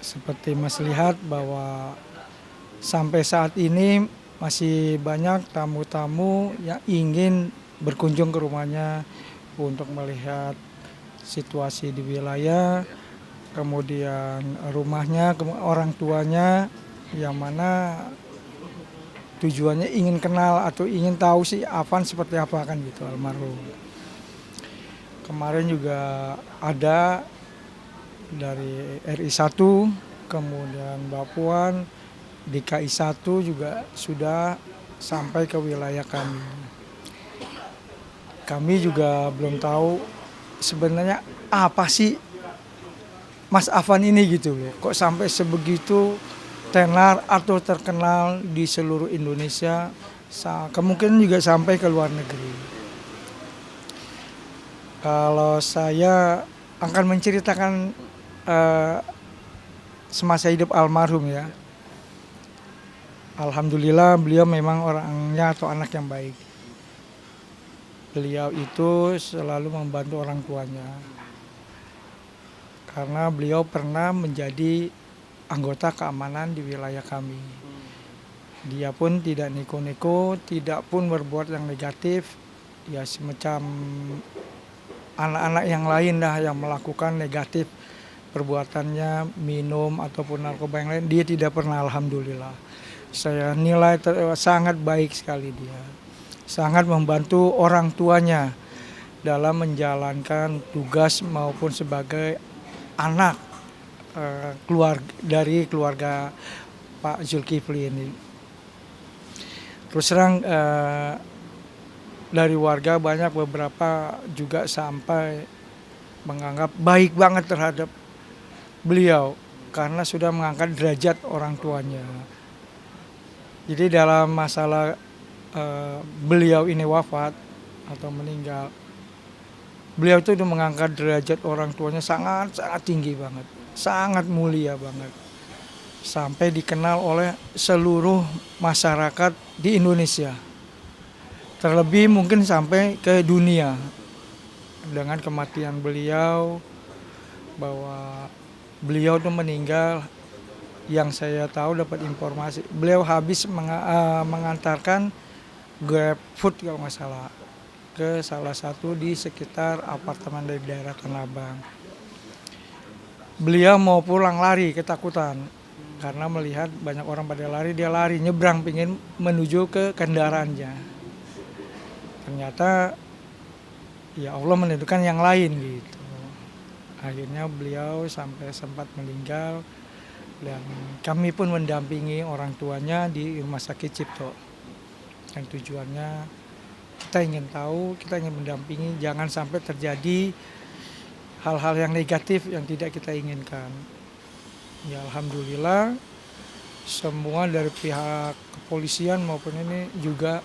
Seperti Mas lihat bahwa sampai saat ini masih banyak tamu-tamu yang ingin berkunjung ke rumahnya untuk melihat situasi di wilayah, kemudian rumahnya, orang tuanya, yang mana tujuannya ingin kenal atau ingin tahu si Afan seperti apa kan gitu almarhum. Kemarin juga ada dari RI 1, kemudian Mbak Puan, DKI 1 juga sudah sampai ke wilayah kami. Kami juga belum tahu sebenarnya apa sih Mas Afan ini gitu loh. Kok sampai sebegitu tenar atau terkenal di seluruh Indonesia, kemungkinan juga sampai ke luar negeri. Kalau saya akan menceritakan eh, semasa hidup almarhum ya. Alhamdulillah beliau memang orangnya atau anak yang baik. Beliau itu selalu membantu orang tuanya. Karena beliau pernah menjadi anggota keamanan di wilayah kami. Dia pun tidak neko-neko, tidak pun berbuat yang negatif. Ya semacam anak-anak yang lain dah yang melakukan negatif perbuatannya, minum ataupun narkoba yang lain, dia tidak pernah, alhamdulillah. Saya nilai sangat baik sekali dia. Sangat membantu orang tuanya dalam menjalankan tugas maupun sebagai anak dari keluarga Pak Zulkifli ini. Terus terang dari warga banyak beberapa juga sampai menganggap baik banget terhadap beliau karena sudah mengangkat derajat orang tuanya. Jadi dalam masalah beliau ini wafat atau meninggal, beliau itu sudah mengangkat derajat orang tuanya sangat tinggi banget, sangat mulia banget, sampai dikenal oleh seluruh masyarakat di Indonesia, terlebih mungkin sampai ke dunia dengan kematian beliau, bahwa beliau itu meninggal. Yang saya tahu dapat informasi beliau habis mengantarkan Grab Food kalau nggak salah ke salah satu di sekitar apartemen dari daerah Tanah Abang. Beliau mau pulang lari ketakutan karena melihat banyak orang pada lari, dia lari nyebrang pingin menuju ke kendaraannya. Ternyata ya Allah menentukan yang lain gitu. Akhirnya beliau sampai sempat meninggal. Dan kami pun mendampingi orang tuanya di Rumah Sakit Cipto. Yang tujuannya kita ingin tahu, kita ingin mendampingi, jangan sampai terjadi hal-hal yang negatif yang tidak kita inginkan. Ya alhamdulillah semua dari pihak kepolisian maupun ini juga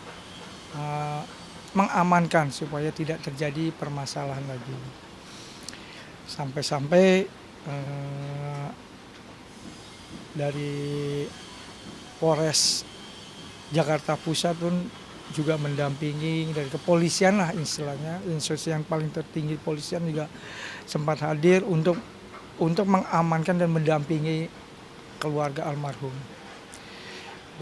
mengamankan supaya tidak terjadi permasalahan lagi. Sampai-sampai dari Polres Jakarta Pusat pun juga mendampingi, dari kepolisian lah istilahnya, institusi yang paling tertinggi kepolisian juga sempat hadir untuk mengamankan dan mendampingi keluarga almarhum.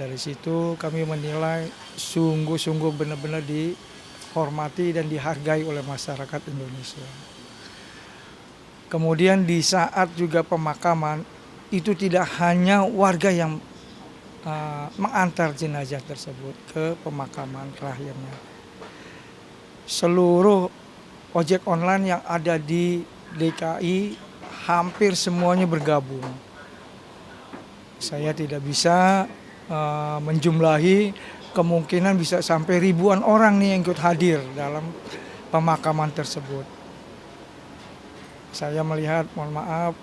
Dari situ kami menilai sungguh-sungguh benar-benar dihormati dan dihargai oleh masyarakat Indonesia. Kemudian di saat juga pemakaman, itu tidak hanya warga yang mengantar jenazah tersebut ke pemakaman terakhirnya. Seluruh ojek online yang ada di DKI hampir semuanya bergabung. Saya tidak bisa menjumlahi, kemungkinan bisa sampai ribuan orang nih yang ikut hadir dalam pemakaman tersebut. Saya melihat, mohon maaf,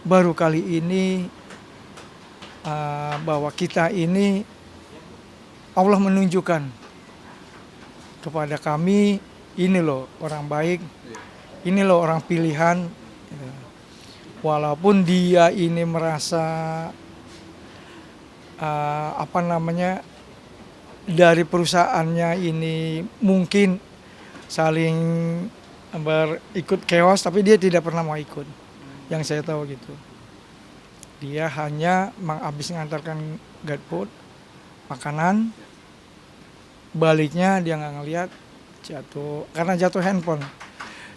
baru kali ini bahwa kita ini Allah menunjukkan kepada kami, ini loh orang baik, ini loh orang pilihan. Walaupun dia ini merasa dari perusahaannya ini mungkin saling berikut chaos, tapi dia tidak pernah mau ikut. Yang saya tahu gitu. Dia hanya habis mengantarkan GoFood, makanan, baliknya dia nggak ngelihat, jatuh karena jatuh handphone.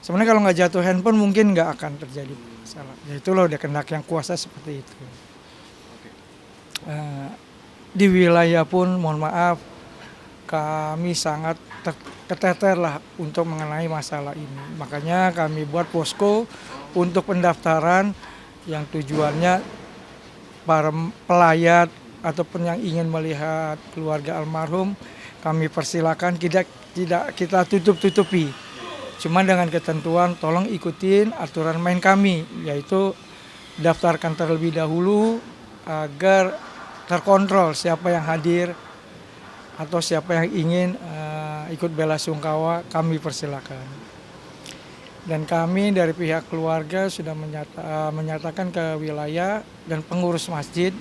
Sebenarnya kalau nggak jatuh handphone mungkin nggak akan terjadi masalah. Ya itulah udah kehendak yang kuasa seperti itu. Eh, di wilayah pun mohon maaf kami sangat keteter lah untuk mengenai masalah ini. Makanya kami buat posko untuk pendaftaran yang tujuannya para pelayat ataupun yang ingin melihat keluarga almarhum, kami persilakan, tidak kita tutup-tutupi. Cuma dengan ketentuan tolong ikutin aturan main kami, yaitu daftarkan terlebih dahulu agar terkontrol siapa yang hadir atau siapa yang ingin ikut bela sungkawa, kami persilakan. Dan kami dari pihak keluarga sudah menyatakan ke wilayah dan pengurus masjid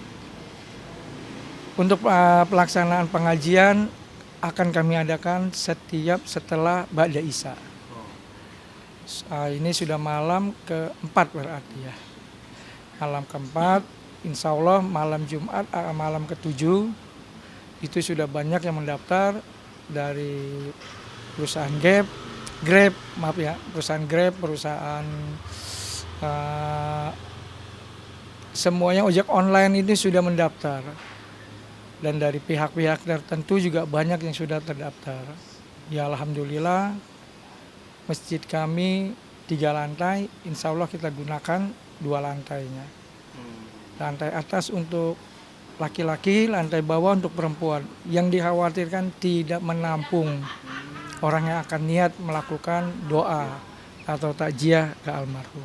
untuk pelaksanaan pengajian akan kami adakan setiap setelah Ba'da Isya. Ini sudah malam keempat berarti ya. Malam keempat, insya Allah malam Jumat, malam ketujuh, itu sudah banyak yang mendaftar dari perusahaan Grab, maaf ya, perusahaan Grab, perusahaan semuanya ojek online ini sudah mendaftar. Dan dari pihak-pihak tertentu juga banyak yang sudah terdaftar. Ya alhamdulillah, masjid kami 3 lantai, insya Allah kita gunakan 2 lantainya. Lantai atas untuk laki-laki, lantai bawah untuk perempuan. Yang dikhawatirkan tidak menampung orang yang akan niat melakukan doa atau takziah ke almarhum.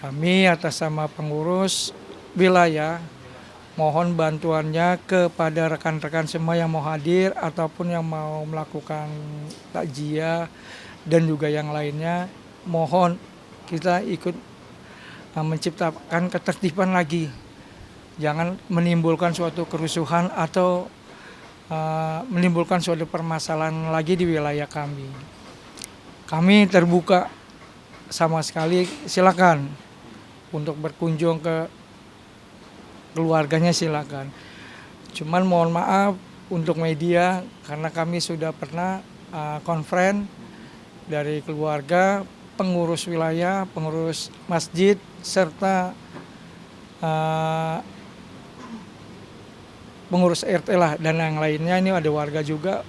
Kami atas nama pengurus wilayah mohon bantuannya kepada rekan-rekan semua yang mau hadir ataupun yang mau melakukan takziah dan juga yang lainnya. Mohon kita ikut menciptakan ketertiban lagi. Jangan menimbulkan suatu kerusuhan atau menimbulkan suatu permasalahan lagi di wilayah kami. Kami terbuka sama sekali, silakan untuk berkunjung ke keluarganya, silakan. Cuman mohon maaf untuk media karena kami sudah pernah konferen dari keluarga, pengurus wilayah, pengurus masjid serta pengurus RT lah dan yang lainnya. Ini ada warga juga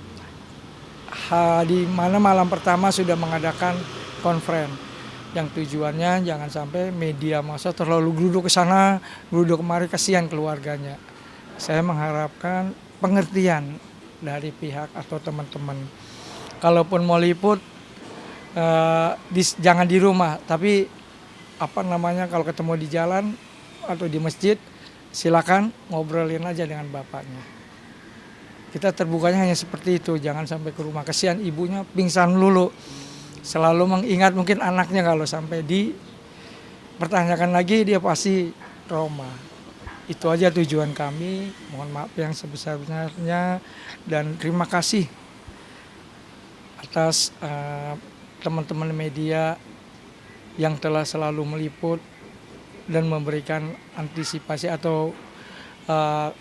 di mana malam pertama sudah mengadakan konferen yang tujuannya jangan sampai media massa terlalu geruduk ke sana, geruduk kemari, kasihan keluarganya. Saya mengharapkan pengertian dari pihak atau teman-teman. Kalaupun mau liput jangan di rumah, tapi kalau ketemu di jalan atau di masjid, silakan ngobrolin aja dengan bapaknya. Kita terbukanya hanya seperti itu, jangan sampai ke rumah. Kasihan ibunya pingsan dulu. Selalu mengingat mungkin anaknya, kalau sampai dipertanyakan lagi dia pasti trauma. Itu aja tujuan kami. Mohon maaf yang sebesar-besarnya dan terima kasih atas teman-teman media yang telah selalu meliput dan memberikan antisipasi atau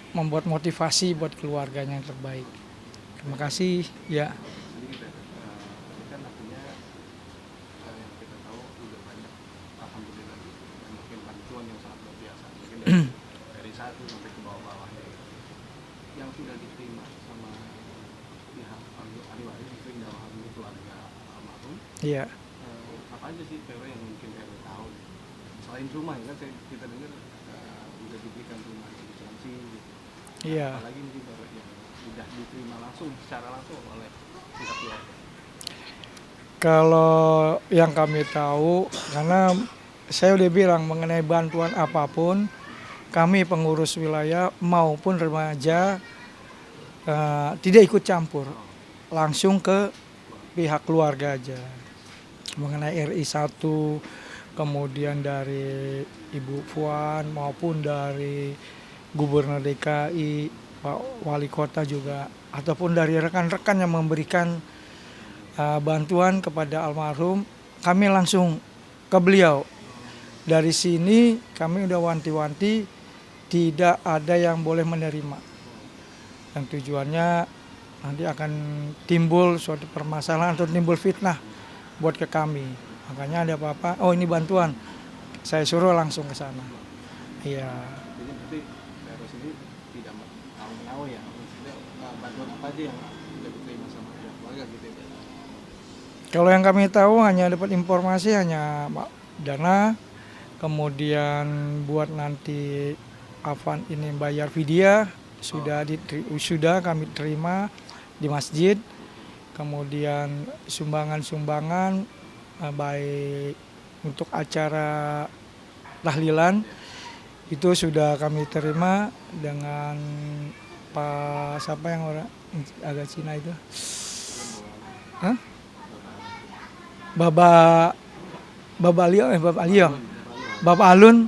membuat motivasi buat keluarganya yang terbaik. Terima kasih ya. Kan artinya yang kita tahu juga banyak, alhamdulillah, dan mungkin bantuan yang sangat luar biasa, mungkin dari satu sampai ke bawah-bawahnya yang sudah diterima sama pihak ahli waris itu yang alhamdulillah keluarga almarhum. Iya. Apa aja sih PW yang mungkin PW tahu selain rumah ya kan kita dengar udah diberikan rumah asuransi gitu. Iya. Apalagi mungkin PW yang sudah diterima secara langsung oleh pihak keluarga. Kalau yang kami tahu, karena saya udah bilang mengenai bantuan apapun, kami pengurus wilayah maupun remaja tidak ikut campur, langsung ke pihak keluarga aja. Mengenai RI 1, kemudian dari Ibu Puan maupun dari Gubernur DKI, Pak Wali Kota juga, ataupun dari rekan-rekan yang memberikan bantuan kepada almarhum, kami langsung ke beliau dari sini kami udah wanti-wanti tidak ada yang boleh menerima. Yang tujuannya nanti akan timbul suatu permasalahan atau timbul fitnah buat ke kami. Makanya ada apa-apa, oh ini bantuan, saya suruh langsung ke sana. Iya. Jadi berarti Vero sendiri tidak tahu ya, maksudnya bantuan apa aja yang sudah diterima sama pihak keluarga gitu ya. Kalau yang kami tahu hanya dapat informasi hanya dana, kemudian buat nanti Afan ini bayar vidya sudah kami terima di masjid, kemudian sumbangan-sumbangan baik untuk acara tahlilan itu sudah kami terima dengan Pak siapa yang orang agak Cina itu, Hah? Bapak Alun,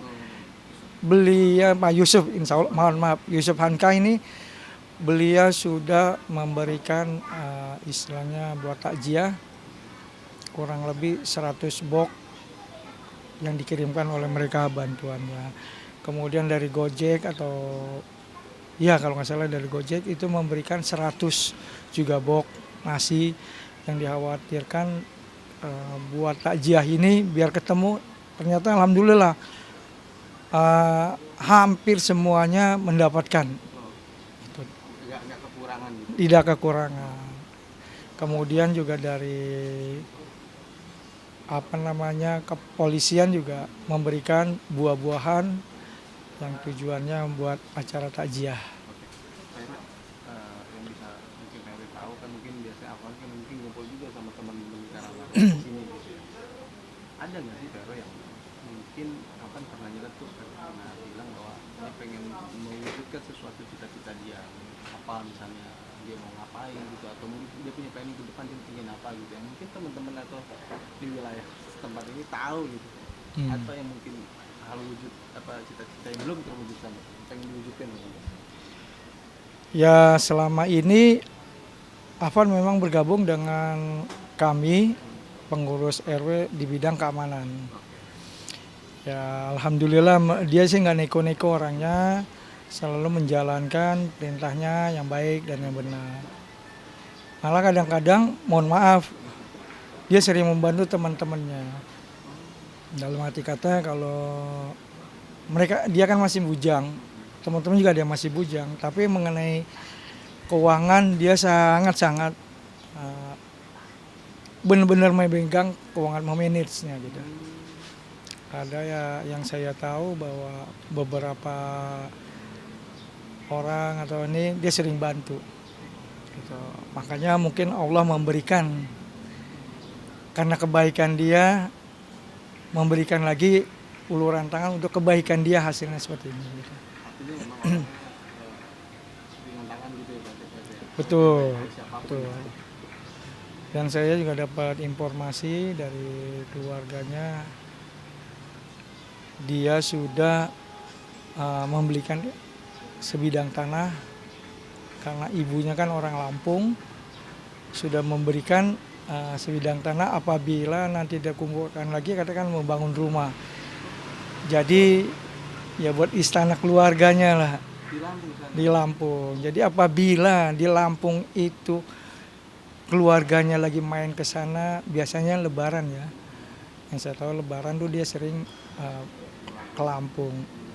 beliau Pak Yusuf, insya Allah, mohon maaf, Yusuf Hanka ini beliau sudah memberikan istilahnya buat takjiah kurang lebih 100 box yang dikirimkan oleh mereka bantuannya. Kemudian dari Gojek atau ya kalau nggak salah dari Gojek itu memberikan 100 juga box nasi yang dikhawatirkan buat takjiah ini biar ketemu. Ternyata alhamdulillah hampir semuanya mendapatkan. Nggak kekurangan gitu. Tidak kekurangan. Kemudian juga dari kepolisian juga memberikan buah-buahan yang tujuannya membuat acara takjiah. Vero, yang bisa mungkin Vero tahu kan mungkin biasanya Afan kan mungkin ngumpul juga sama teman-teman karang di sini gitu ya. Ada nggak sih Vero yang mungkin Afan pernah nyelot tuh pernah bilang bahwa dia pengen mewujudkan sesuatu cita-cita dia, apa misalnya dia mau ngapain gitu, atau mungkin dia punya planning ke depan dia ingin apa gitu ya, mungkin teman-teman atau di wilayah tempat ini tahu gitu, atau yang mungkin hal wujud apa cita-cita yang belum terwujudkan pengen diwujudkan gitu. Ya selama ini Afan memang bergabung dengan kami pengurus RW di bidang keamanan. Ya alhamdulillah dia sih nggak neko-neko orangnya, selalu menjalankan perintahnya yang baik dan yang benar. Malah kadang-kadang mohon maaf dia sering membantu teman-temannya. Dalam arti kata kalau dia kan masih bujang, teman-teman juga dia masih bujang, tapi mengenai keuangan dia sangat-sangat benar-benar memegang keuangan, memanagenya gitu. Ada ya yang saya tahu bahwa beberapa orang atau ini dia sering bantu gitu. Makanya mungkin Allah memberikan karena kebaikan dia, memberikan lagi uluran tangan untuk kebaikan dia hasilnya seperti ini gitu. Artinya memang orangnya ringan tangan gitu ya Pak ya. Betul, Siapapun betul. gitu. Dan saya juga dapat informasi dari keluarganya, dia sudah membelikan sebidang tanah karena ibunya kan orang Lampung, sudah memberikan sebidang tanah apabila nanti dia kumpulkan lagi katakan membangun rumah. Jadi ya buat istana keluarganya lah Di Lampung sana. di Lampung. Jadi apabila di Lampung itu keluarganya lagi main ke sana, biasanya Lebaran ya. Yang saya tahu Lebaran tuh dia sering ke Lampung.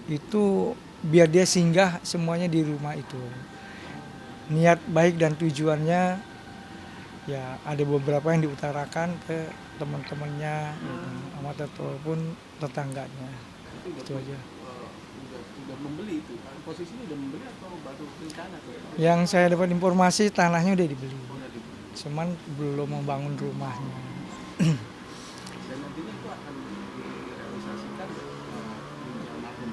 Itu biar dia singgah semuanya di rumah itu. Niat baik dan tujuannya ya ada beberapa yang diutarakan ke teman-temannya, gitu, ataupun tetangganya. Itu aja. Udah membeli itu. Posisinya udah membeli atau baru rencana tuh? Yang saya dapat informasi tanahnya udah dibeli, Udah dibeli. cuman belum membangun rumahnya. Dan nantinya itu akan direalisasikan di almarhum.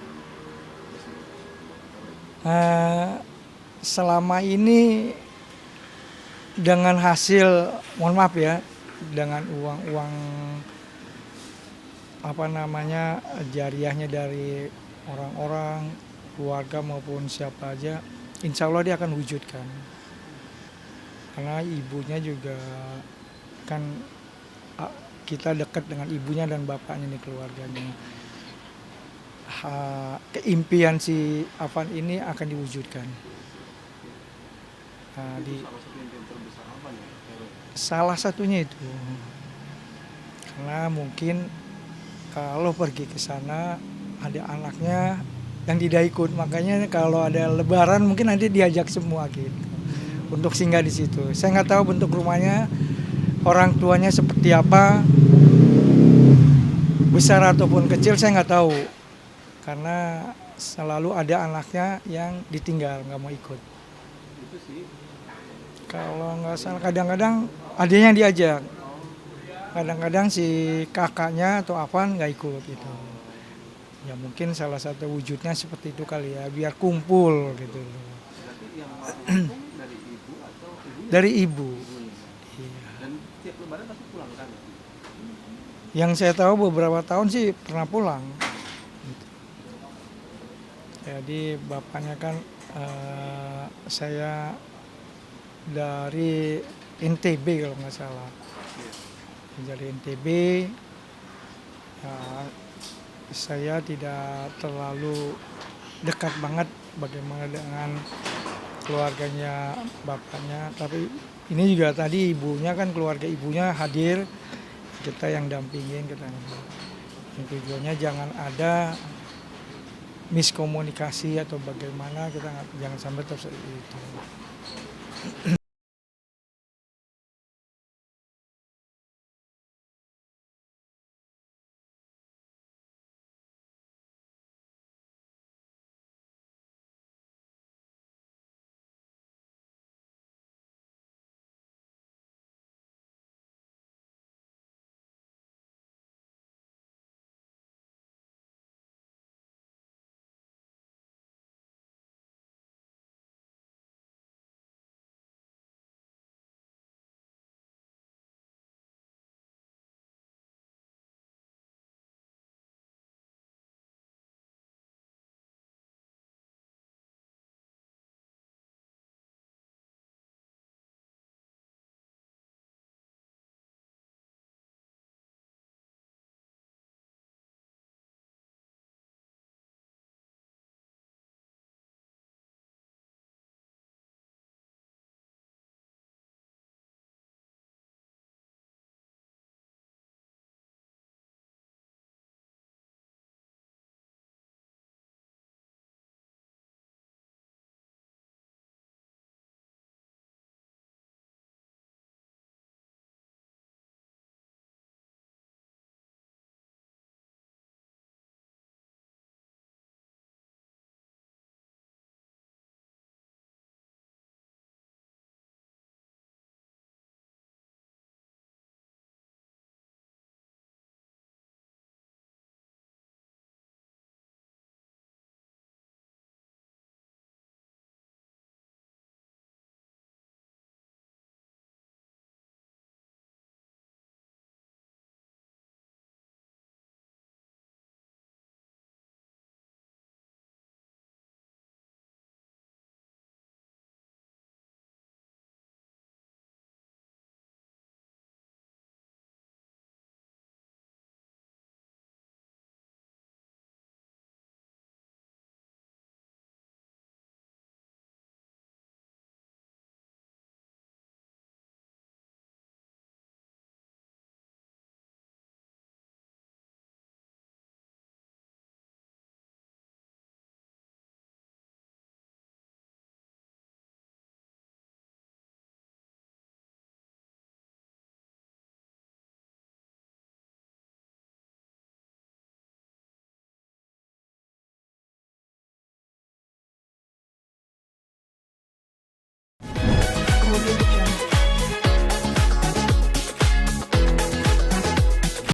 Selama ini dengan hasil, mohon maaf ya, dengan uang-uang jariahnya dari orang-orang, keluarga maupun siapa aja, insya Allah dia akan wujudkan. Karena ibunya juga kan kita dekat dengan ibunya dan bapaknya nih keluarganya. keimpian si Afan ini akan diwujudkan. Nah, Itu salah satu impian terbesar apa nih, Heru? salah satunya itu, karena mungkin kalau pergi ke sana ada anaknya yang tidak ikut, makanya kalau ada lebaran mungkin nanti diajak semua gitu untuk singgah di situ. Saya nggak tahu bentuk rumahnya, orang tuanya seperti apa, besar ataupun kecil saya nggak tahu, karena selalu ada anaknya yang ditinggal nggak mau ikut. Itu sih. Kalau nggak salah kadang-kadang adanya yang diajak, kadang-kadang si kakaknya atau Afan nggak ikut gitu. Ya mungkin salah satu wujudnya seperti itu kali ya, biar kumpul gitu. Berarti yang langsung dari ibu atau ibunya? Dari ibu. Ibunya. Iya. Dan tiap lebaran pasti pulang kan? Yang saya tahu beberapa tahun sih pernah pulang. Gitu. Jadi bapaknya kan saya dari NTB kalau nggak salah. Dari NTB, ya, saya tidak terlalu dekat banget bagaimana dengan keluarganya bapaknya, tapi ini juga tadi ibunya kan, keluarga ibunya hadir, kita yang dampingin, kita yang tujuannya jangan ada miskomunikasi atau bagaimana, kita jangan sampai terjadi itu.